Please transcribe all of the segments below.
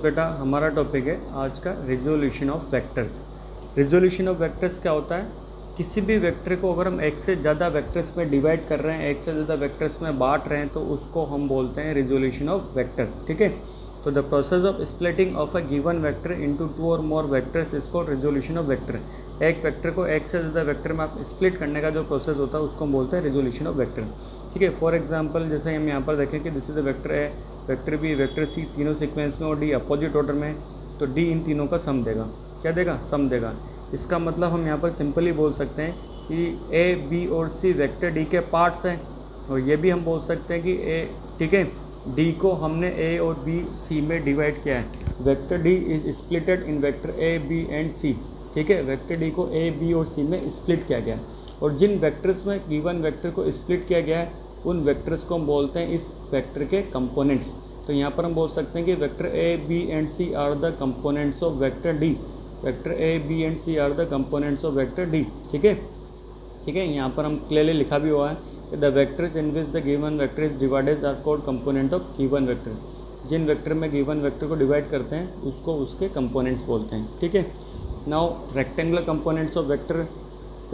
बेटा हमारा टॉपिक है आज का resolution of vectors. Resolution of vectors क्या होता है? किसी भी वेक्टर को अगर हम एक से ज़्यादा वेक्टर्स में डिवाइड कर रहे हैं, एक से ज़्यादा वेक्टर्स में बांट रहे हैं, तो उसको हम बोलते हैं रिजोल्यूशन ऑफ वेक्टर। ठीक है, तो the process of splitting of a given vector into 2 or more vectors is called resolution of vector. एक वेक्टर को एक से ज़्यादा वेक्टर में आप स्प्लिट करने का जो प्रोसेस होता है उसको हम बोलते हैं रिजोल्यूशन ऑफ वेक्टर। ठीक है, फॉर एग्जांपल जैसे हम यहाँ पर देखें कि this is the vector A, vector B, vector C, तीनों सीक्वेंस में और डी अपोजिट ऑर्डर में, तो डी इन तीनों का सम देगा। क्या देगा? सम देगा। इसका मतलब हम यहाँ पर सिंपली बोल सकते हैं कि ए, बी और सी वेक्टर डी के पार्ट्स हैं, और ये भी हम बोल सकते हैं कि ए, ठीक है, डी को हमने ए और बी सी में डिवाइड किया है। Vector D is splitted in vector A, B and C. ठीक है, वेक्टर डी को ए, बी और सी में स्प्लिट किया गया है, और जिन वेक्टर्स में गिवन वेक्टर को स्प्लिट किया गया है उन वेक्टर्स को हम बोलते हैं इस वेक्टर के कंपोनेंट्स। तो यहाँ पर हम बोल सकते हैं कि vector A, B and C are the components of vector D. Vector A, B and C are the components of vector D. ठीक है, ठीक है, यहाँ पर हम क्लियरली लिखा भी हुआ है कि the vectors in which the given vector is divided are called component of given vector. जिन वेक्टर में गिवन वेक्टर को डिवाइड करते हैं उसको उसके कंपोनेंट्स बोलते हैं। ठीक है, now rectangular components of vector,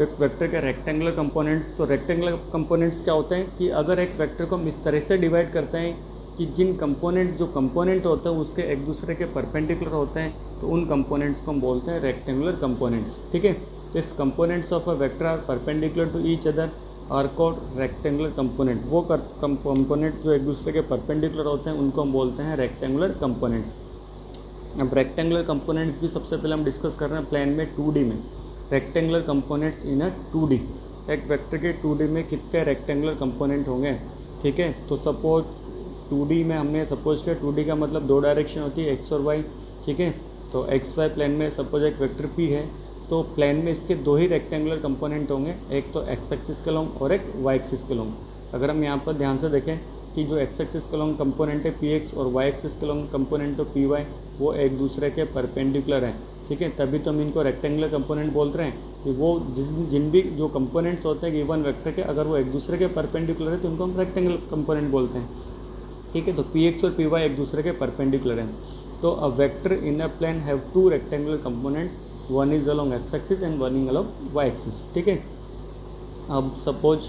एक वेक्टर के रेक्टेंगुलर कंपोनेंट्स। तो रेक्टेंगुलर कंपोनेंट्स क्या होते हैं कि अगर एक वेक्टर को हम इस तरह से डिवाइड करते हैं कि जिन कंपोनेंट जो कंपोनेंट होते हैं उसके एक दूसरे के परपेंडिकुलर होते हैं, तो उन कंपोनेंट्स को हम बोलते हैं रेक्टेंगुलर कंपोनेंट्स। ठीक है, तो if components of a vector are perpendicular to each other are called rectangular component. वो कंपोनेंट जो एक दूसरे के परपेंडिकुलर होते हैं उनको हम बोलते हैं रेक्टेंगुलर कंपोनेंट्स। अब रेक्टेंगुलर कंपोनेंट्स भी सबसे पहले हम डिस्कस कर रहे हैं प्लेन में 2D में। Rectangular components in a 2D, एक वेक्टर के 2D में कितने रेक्टेंगुलर कंपोनेंट होंगे? ठीक है, तो सपोज 2D में हमने सपोज किया, 2D का मतलब 2 डायरेक्शन होती है, एक्स और वाई। ठीक है, तो एक्स वाई प्लेन में सपोज एक वेक्टर पी है, तो प्लेन में इसके 2 ही रेक्टेंगुलर कंपोनेंट होंगे, एक तो एक्स एक्सिस के लॉन्ग और एक वाई एक्सिस के लॉन्ग। अगर हम यहाँ पर ध्यान से देखें कि जो एक्स एक्सिस के लॉन्ग कंपोनेंट है पी एक्स और वाई एक्सिस के लॉन्ग कंपोनेंट तो पी वाई, वो एक दूसरे के परपेंडिकुलर हैं। ठीक है, तभी तो हम इनको रेक्टेंगुलर कंपोनेंट बोल रहे हैं कि वो जिन भी जो कंपोनेंट्स होते हैं गिवन वेक्टर के, अगर वो एक दूसरे के परपेंडिकुलर है तो उनको हम रेक्टेंगुलर कंपोनेंट बोलते हैं। ठीक है, तो पी एक्स और पी वाई एक दूसरे के परपेंडिकुलर हैं। तो a vector in a plane have 2 rectangular components, one is along X axis and one is along Y axis. ठीक है, अब सपोज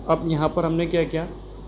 अब यहाँ पर हमने क्या किया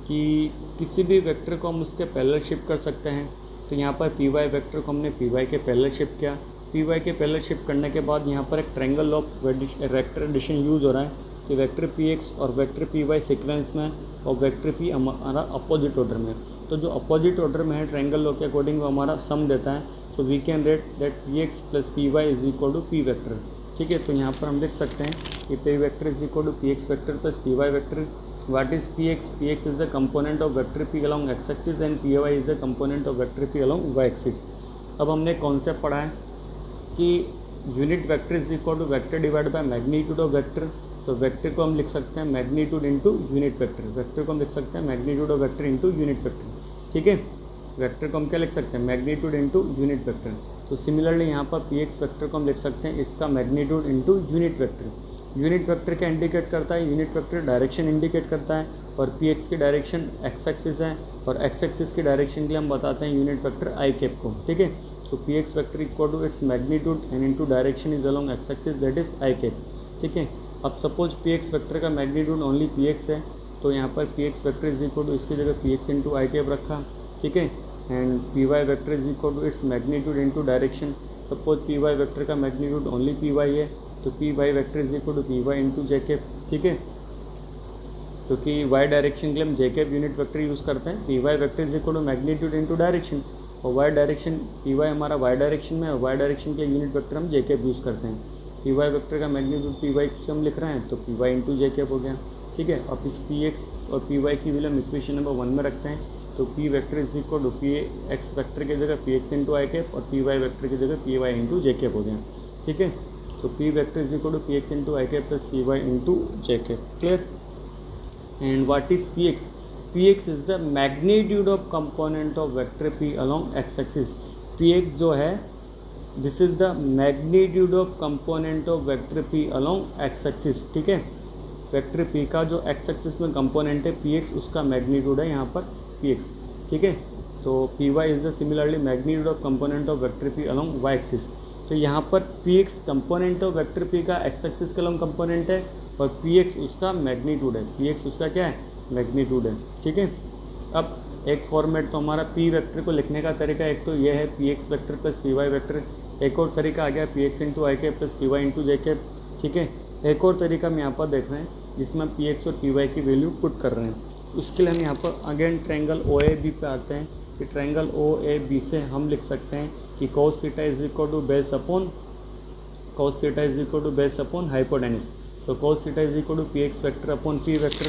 कि किसी भी वेक्टर को हम उसके पैरेलल शिफ्ट कर सकते हैं। तो यहाँ पर पी वाई वेक्टर को हमने पी वाई के पैरेलल शिफ्ट किया। पी वाई के पैरेलल शिफ्ट करने के बाद यहाँ पर एक triangle of vector addition use हो रहा है कि वेक्टर पी एक्स और वेक्टर पी वाई सीक्वेंस में और वेक्टर पी हमारा अपोजिट ऑर्डर में। तो जो अपोजिट ऑर्डर में है ट्रायंगल लॉ के अकॉर्डिंग वो हमारा सम देता है। So we can write that P X plus P Y is equal to P vector. ठीक है, तो यहाँ पर हम लिख सकते हैं कि P vector is equal to P x vector plus P Y vector. What is px? Px is the component of vector p along x axis and py is the component of vector p along y axis। अब हमने concept पढ़ा है कि unit vector is equal to vector divide by magnitude of vector. तो vector को हम लिख सकते हैं magnitude into unit vector. Vector को हम लिख सकते हैं magnitude of vector into unit vector. ठीक है, वेक्टर को हम क्या लिख सकते हैं? Magnitude into unit vector. तो सिमिलरली यहाँ पर पी एक्स वेक्टर को हम लिख सकते हैं इसका magnitude into unit vector. Unit vector क्या इंडिकेट करता है? यूनिट वेक्टर डायरेक्शन इंडिकेट करता है, और पी एक्स की डायरेक्शन एक्स एक्सिस है, और एक्स एक्सिस की डायरेक्शन के लिए हम बताते हैं यूनिट वेक्टर आई कैप को। ठीक है, so P x vector equal to its magnitude and into direction is along X axis, that is I cap. ठीक है, अब सपोज पी एक्स वेक्टर का मैग्नीट्यूड ओनली पी एक्स है, तो यहाँ पर P x vector is equal to इसकी जगह पी एक्स इंटू आई कैप रखा। ठीक है, and P Y vector is equal to its magnitude into direction. Suppose P Y vector का मैग्नीट्यूड ओनली पी वाई है, तो P Y vector is equal to P Y into J cap. ठीक है, क्योंकि Y direction के लिए हम J cap unit vector use करते हैं। P Y vector is equal to magnitude into direction, और वाई डायरेक्शन पी वाई हमारा वाई डायरेक्शन में, और वाई डायरेक्शन के यूनिट वेक्टर हम जे कैप यूज़ करते हैं। पी वाई वेक्टर का मैग्नीट्यूड पी वाई से हम लिख रहे हैं, तो पी वाई इंटू जे कैप हो गया। ठीक है, अब इस पी एक्स और पी वाई की वैल्यू हम इक्वेशन नंबर 1 में रखते हैं। तो P vector is equal to P x vector की जगह पी एक्स इंटू आई कैप, और पी वाई वेक्टर की जगह पी वाई इंटू जे कैप हो गया। ठीक है, so p vector is equal to px into I cap plus py into j cap. Clear? And what is px? Px is the magnitude of component of vector p along x axis. Px जो है this is the magnitude of component of vector p along x axis. ठीक है, vector p का जो x axis में component है px, उसका magnitude है यहाँ पर px। ठीक है, तो P Y is the similarly magnitude of component of vector P along Y axis. तो यहाँ पर P X component of vector P का एक्स एक्सिस के अलॉन्ग कंपोनेंट है और पी एक्स उसका मैग्नीट्यूड है, पी एक्स उसका क्या है, मैग्नीट्यूड है। ठीक है, अब एक फॉर्मेट तो हमारा पी वेक्टर को लिखने का तरीका एक तो ये है P x vector plus P Y vector, एक और तरीका आ गया पी एक्स इंटू आई cap plus P Y into जे कैप। ठीक है, एक और तरीका हम यहाँ पर देख रहे हैं जिसमें हम पी एक्स और पी वाई की वैल्यू पुट कर रहे हैं। उसके लिए हम यहाँ पर again triangle O A B पे आते हैं कि ट्रायंगल ओ ए बी से हम लिख सकते हैं कि cos theta is equal to base upon hypotenuse. तो cos theta is equal to P x vector upon P vector,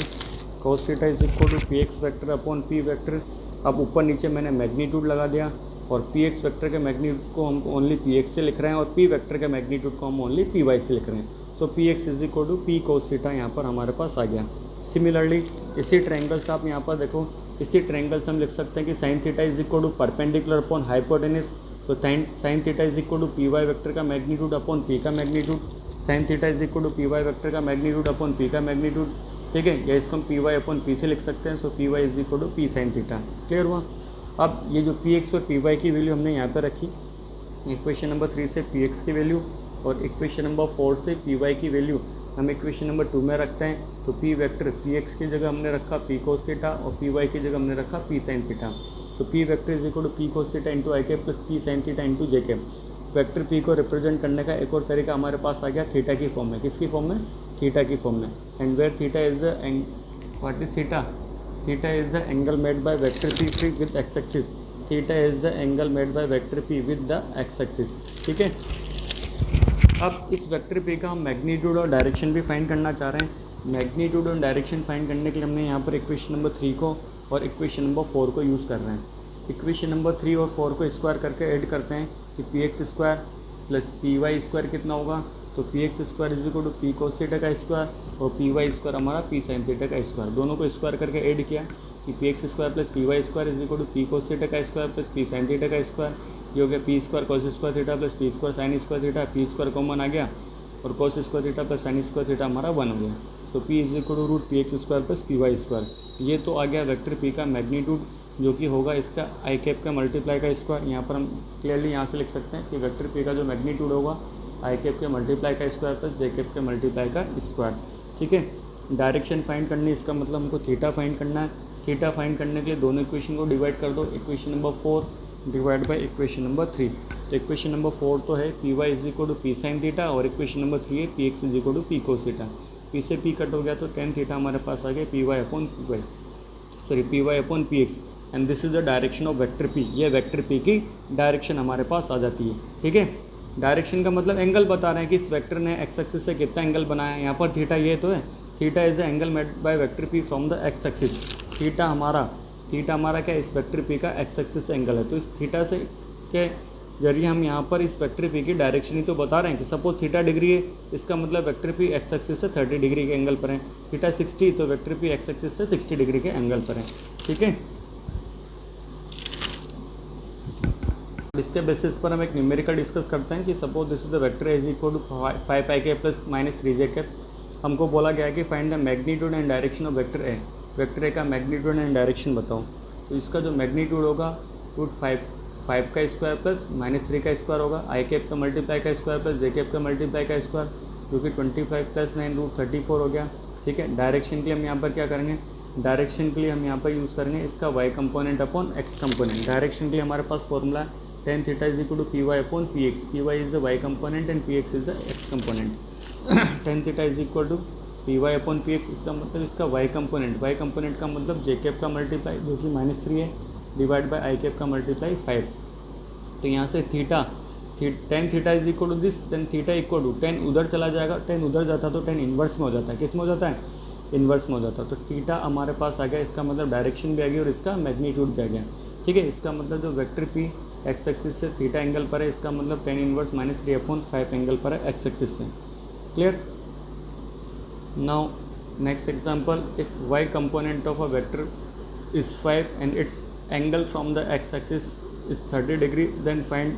cos theta is equal to P x vector upon P vector. अब ऊपर नीचे मैंने मैग्नीट्यूड लगा दिया और P x vector के magnitude को हम ओनली पी एक्स से लिख रहे हैं और पी वेक्टर के मैग्नीट्यूड को हम ओनली पी वाई से लिख रहे हैं। So P x is equal to P cos theta यहाँ पर हमारे पास आ गया। सिमिलरली इसी ट्रायंगल से आप यहाँ पर देखो, इसी ट्रायंगल से हम लिख सकते हैं कि sine theta is equal to perpendicular upon hypotenuse. तो sine theta is equal to P Y vector का मैग्नीट्यूड अपॉन पी का magnitude, sine theta is equal to P Y vector का मैग्नीट्यूड अपॉन पी का magnitude. ठीक है, या इसको हम पी वाई अपॉन पी से लिख सकते हैं। So P Y is equal to P sine theta. Clear हुआ। अब ये जो पी एक्स और पी वाई की वैल्यू हमने यहाँ पर रखी, इक्वेशन नंबर 3 से पी एक्स की वैल्यू और इक्वेशन नंबर 4 से पी वाई की वैल्यू हम इक्वेशन नंबर 2 में रखते हैं। तो पी वेक्टर पी एक्स की जगह हमने रखा पी कोस थीटा और पी वाई की जगह हमने रखा पी साइन थीटा। तो P vector is equal to P cos theta into I cap plus P sine theta into J cap. Vector P को रिप्रेजेंट करने का एक और तरीका हमारे पास आ गया थीटा की फॉर्म में। किसकी फॉर्म में, थीटा की फॉर्म में। And where theta is the what is theta, theta is the angle made by vector P with x axis, theta is the angle made by vector P with the x axis. ठीक है, अब इस vector P का हम magnitude और direction भी find करना चाह रहे हैं। मैग्नीट्यूड और डायरेक्शन फाइंड करने के लिए हमने यहाँ पर इक्वेशन नंबर 3 को और इक्वेशन नंबर 4 को यूज़ कर रहे हैं। इक्वेशन नंबर 3 और 4 को स्क्वायर करके ऐड करते हैं कि P X square plus P Y square कितना होगा। तो P X square is equal to P cos theta का स्क्वायर और पी वाई स्क्वायर हमारा पी साइन थीटा का स्क्वायर। दोनों को स्क्वायर करके ऐड किया कि P X square plus P Y square is equal to P cos theta का square plus P sine theta का स्क्वायर। ये हो गया P square cos square theta plus P square sine square theta, P square common आ गया और cos square theta plus sine square theta हमारा 1 हो गया। तो P is equal to root P X square plus P Y square. ये तो आ गया वेक्टर पी का मैग्नीट्यूड जो कि होगा इसका आई कैप का मल्टीप्लाई का स्क्वायर। यहाँ पर हम क्लियरली यहाँ से लिख सकते हैं कि वेक्टर पी का जो मैग्नीट्यूड होगा आई कैप के मल्टीप्लाई का स्क्वायर प्लस जे कैप के मल्टीप्लाई का स्क्वायर। ठीक है, डायरेक्शन फाइंड करनी, इसका मतलब हमको थीटा फाइंड करना है। थीटा फाइंड करने के लिए दोनों इक्वेशन को डिवाइड कर दो, equation number 4 divide by equation number 3। तो इक्वेशन नंबर 4 तो है P Y is equal to P sine theta और इक्वेशन नंबर 3 है P x is equal to P cos theta. P से पी कट हो गया तो टेन थीटा हमारे पास आ गया P y upon P y, sorry P y upon P x. And this is the direction of vector P. ये vector P की डायरेक्शन हमारे पास आ जाती है। ठीक है, डायरेक्शन का मतलब एंगल बता रहे हैं कि इस वेक्टर ने एक्स एक्सिस से कितना एंगल बनाया है। यहाँ पर थीटा ये तो है, theta is the angle made by vector P from the x axis. Theta हमारा क्या, इस वेक्टर पी का एक्स एक्सिस से एंगल है। तो इस थीटा से के जरिए हम यहाँ पर इस वेक्टर पी की डायरेक्शन ही तो बता रहे हैं कि सपोज थीटा डिग्री है, इसका मतलब वेक्टर पी एक्स एक्सिस से 30 डिग्री के एंगल पर है। थीटा 60 तो वेक्टर पी एक्स एक्सिस से 60 डिग्री के एंगल पर है। ठीक है, इसके बेसिस पर हम एक न्यूमेरिकल डिस्कस करते हैं कि suppose this is the vector is equal to 5 pi cap plus minus 3 j cap. हमको बोला गया है कि find the magnitude and direction of vector A. Vector A का मैग्नीट्यूड एंड डायरेक्शन बताओ। तो इसका जो मैग्नीट्यूड होगा रूट 5 का स्क्वायर प्लस माइनस 3 का स्क्वायर होगा, आई कैप का मल्टीप्लाई का स्क्वायर प्लस जे कैप का मल्टीप्लाई का स्क्वायर, जो कि 25 प्लस 9 रूट 34 हो गया। ठीक है, डायरेक्शन के लिए हम यहाँ पर क्या करेंगे, डायरेक्शन के लिए हम यहाँ पर यूज़ करेंगे इसका y component upon x component. Direction के लिए हमारे पास फॉर्मूला है tan theta is equal to P y upon P x. P Y is the y component and P x is the x component. tan theta is equal to P y upon P x, इसका मतलब इसका y component का मतलब जे cap का multiply जो कि -3 है divide by i cap का मल्टीप्लाई 5। तो यहाँ से tan theta is equal to this, tan theta equal to tan उधर चला जाएगा, tan उधर जाता तो tan इन्वर्स में हो जाता है। किस में हो जाता है, इन्वर्स में हो जाता है। तो थीटा हमारे पास आ गया, इसका मतलब डायरेक्शन भी आ गई और इसका मैग्नीट्यूड भी आ गया। ठीक है, इसका मतलब जो वेक्टर पी एक्स एक्सिस से थीटा एंगल पर है, इसका मतलब tan इनवर्स -3 अपॉन 5 एंगल पर है एक्स एक्सिस से। Clear. Now next example, if y component of a vector is 5 and its angle from the x axis is 30 degree, then find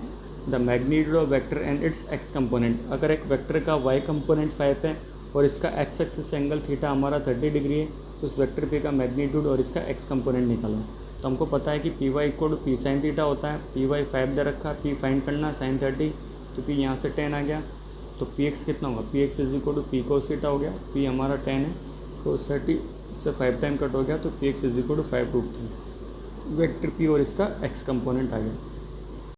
the magnitude of vector and its x component. अगर एक vector का y component 5 है और इसका x axis angle theta हमारा 30 degree है, तो उस वेक्टर पे का मैग्नीट्यूड और इसका एक्स कंपोनेंट निकालो। तो हमको पता है कि P y equal to P sine theta होता है। पी वाई 5 दे रखा है, पी फाइंड करना साइन 30, तो पी यहाँ से 10 आ गया। तो पी एक्स कितना होगा, P x is equal to P cos theta हो गया। पी हमारा 10 है, कोस 30 से 5 टाइम कट हो गया, तो P x is equal to 5√3। Vector P और इसका एक्स कंपोनेंट आ गया।